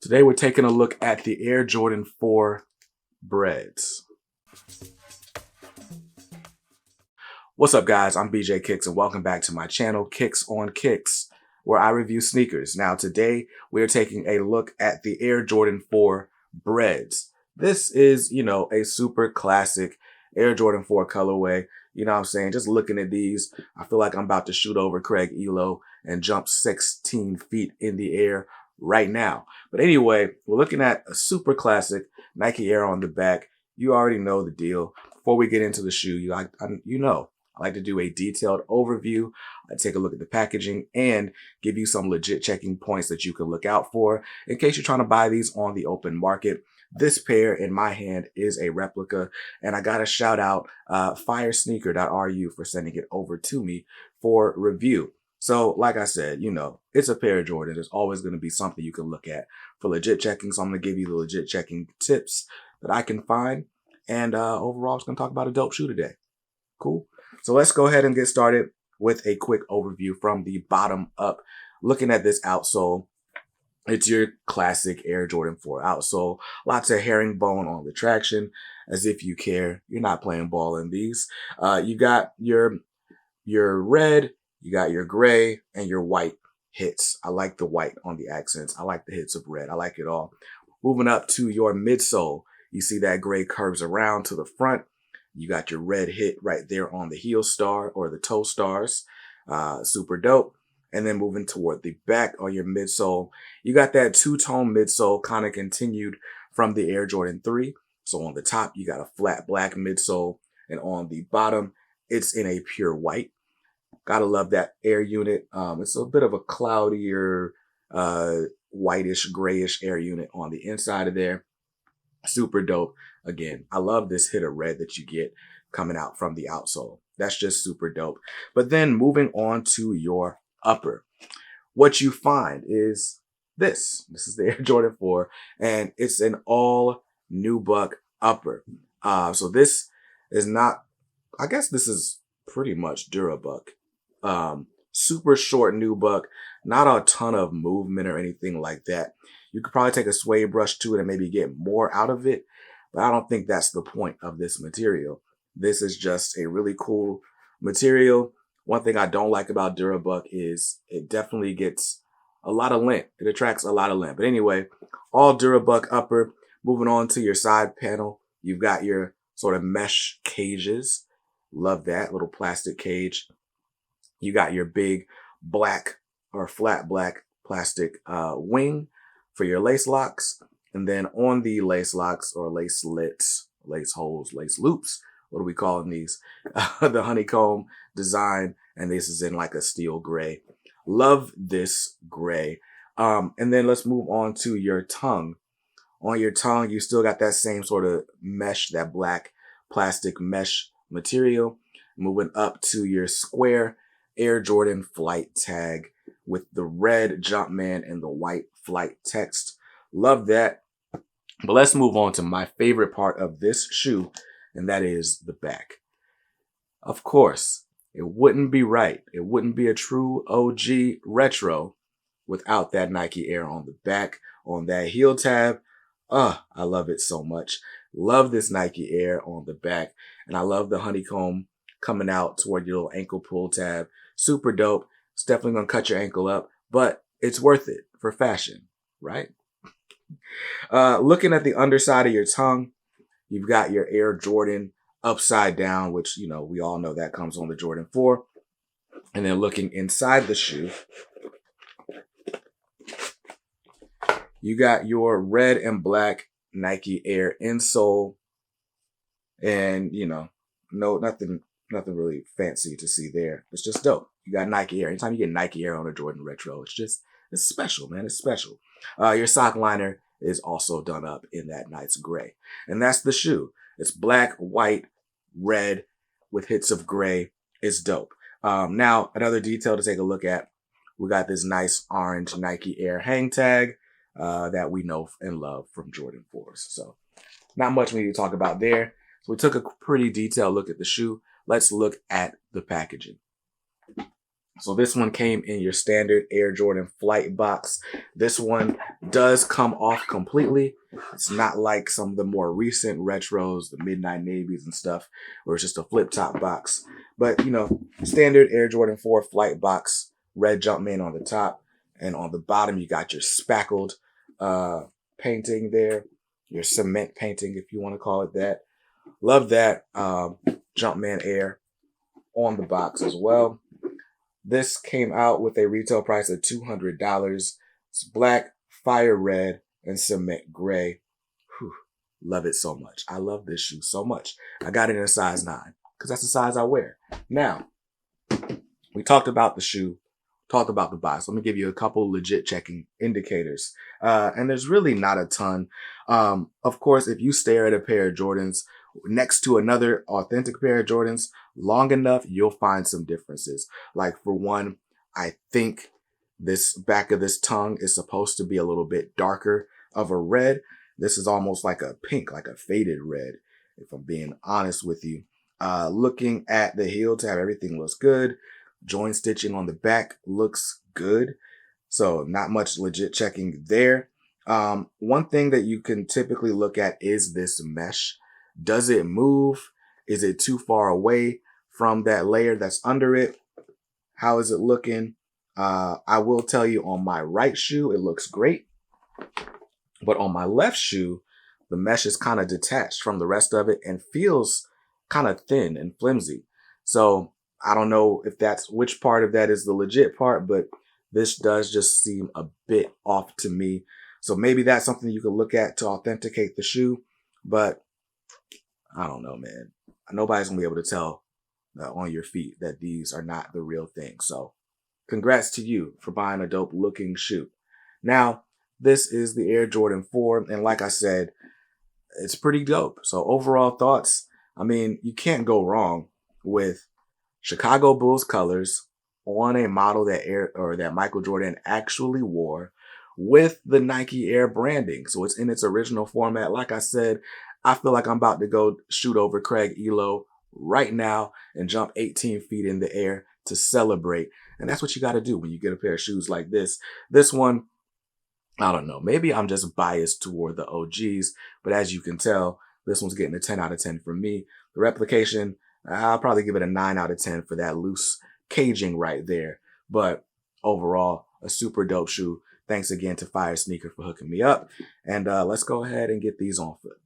Today we're taking a look at the Air Jordan 4 Breds. What's up guys, I'm BJ Kicks and welcome back to my channel Kicks on Kicks, where I review sneakers. Now today we're taking a look at the Air Jordan 4 Breds. This is, a super classic Air Jordan 4 colorway. You know what I'm saying? Just looking at these, I feel like I'm about to shoot over Craig Ehlo and jump 16 feet in the air right now. But anyway, we're looking at a super classic Nike Air on the back. You already know the deal. Before we get into the shoe, I like to do a detailed overview. I take a look at the packaging and give you some legit checking points that you can look out for in case you're trying to buy these on the open market. This pair in my hand is a replica, and I got to shout out FireSnkr.ru for sending it over to me for review. So like I said, it's a pair of Jordan. There's always going to be something you can look at for legit checking. So I'm going to give you the legit checking tips that I can find. And overall, I'm just going to talk about a dope shoe today. Cool. So let's go ahead and get started with a quick overview from the bottom up. Looking at this outsole, it's your classic Air Jordan 4 outsole. Lots of herringbone on the traction, as if you care. You're not playing ball in these. You got your red, you got your gray, and your white hits. I like the white on the accents. I like the hits of red. I like it all. Moving up to your midsole, you see that gray curves around to the front. You got your red hit right there on the heel star or the toe stars. Super dope. And then moving toward the back on your midsole, you got that two-tone midsole kind of continued from the Air Jordan 3. So on the top, you got a flat black midsole. And on the bottom, it's in a pure white. Gotta love that Air unit. It's a bit of a cloudier, whitish, grayish Air unit on the inside of there. Super dope. Again, I love this hit of red that you get coming out from the outsole. That's just super dope. But then moving on to your upper, what you find is this. This is the Air Jordan 4, and it's an all nubuck upper. So this is not, I guess this is pretty much Durabuck. Super short nubuck, not a ton of movement or anything like that. You could probably take a suede brush to it and maybe get more out of it, but I don't think that's the point of this material. This is just a really cool material. One thing I don't like about Durabuck is it definitely gets a lot of lint. It attracts a lot of lint. But anyway, all Durabuck upper. Moving on to your side panel, you've got your sort of mesh cages. Love that little plastic cage. You got your big black or flat black plastic wing for your lace locks. And then on the lace locks or lace slits, lace holes, lace loops, what are we calling these? The honeycomb design. And this is in like a steel gray. Love this gray. And then let's move on to your tongue. On your tongue, you still got that same sort of mesh, that black plastic mesh material. Moving up to your square Air Jordan flight tag with the red Jumpman and the white flight text. Love that. But let's move on to my favorite part of this shoe, and that is the back. Of course, it wouldn't be right. It wouldn't be a true OG retro without that Nike Air on the back, on that heel tab. I love it so much. Love this Nike Air on the back, and I love the honeycomb coming out toward your little ankle pull tab. Super dope. It's definitely going to cut your ankle up, but it's worth it for fashion, right? Looking at the underside of your tongue, you've got your Air Jordan upside down, which, we all know that comes on the Jordan 4. And then looking inside the shoe, you got your red and black Nike Air insole. And, nothing really fancy to see there. It's just dope. You got Nike Air. Anytime you get Nike Air on a Jordan Retro, it's special, man. It's special. Your sock liner is also done up in that nice gray. And that's the shoe. It's black, white, red with hits of gray. It's dope. Now, another detail to take a look at. We got this nice orange Nike Air hang tag that we know and love from Jordan 4s. So not much we need to talk about there. So we took a pretty detailed look at the shoe. Let's look at the packaging. So this one came in your standard Air Jordan Flight box. This one does come off completely. It's not like some of the more recent retros, the Midnight Navies and stuff, where it's just a flip top box. But, you know, standard Air Jordan 4 Flight box, red Jumpman on the top. And on the bottom, you got your spackled painting there, your cement painting, if you want to call it that. Love that Jumpman Air on the box as well. This came out with a retail price of $200. It's black, fire red, and cement gray. Whew, love it so much. I love this shoe so much. I got it in a size 9 because that's the size I wear. Now, we talked about the shoe, talked about the box. Let me give you a couple legit checking indicators. And there's really not a ton. Of course, if you stare at a pair of Jordans next to another authentic pair of Jordans long enough, you'll find some differences. Like for one, I think this back of this tongue is supposed to be a little bit darker of a red. This is almost like a pink, like a faded red, if I'm being honest with you. Looking at the heel tab, everything looks good. Joint stitching on the back looks good. So not much legit checking there. One thing that you can typically look at is this mesh. Does it move? Is it too far away from that layer that's under it? How is it looking? I will tell you on my right shoe, it looks great. But on my left shoe, the mesh is kind of detached from the rest of it and feels kind of thin and flimsy. So I don't know if that's which part of that is the legit part, but this does just seem a bit off to me. So maybe that's something you can look at to authenticate the shoe. But I don't know, man. Nobody's going to be able to tell on your feet that these are not the real thing. So congrats to you for buying a dope looking shoe. Now, this is the Air Jordan 4. And like I said, it's pretty dope. So overall thoughts, I mean, you can't go wrong with Chicago Bulls colors on a model that Michael Jordan actually wore with the Nike Air branding. So it's in its original format. Like I said, I feel like I'm about to go shoot over Craig Ehlo right now and jump 18 feet in the air to celebrate. And that's what you got to do when you get a pair of shoes like this. This one, I don't know. Maybe I'm just biased toward the OGs, but as you can tell, this one's getting a 10 out of 10 from me. The replication, I'll probably give it a 9 out of 10 for that loose caging right there. But overall, a super dope shoe. Thanks again to FireSnkr for hooking me up. And let's go ahead and get these on foot.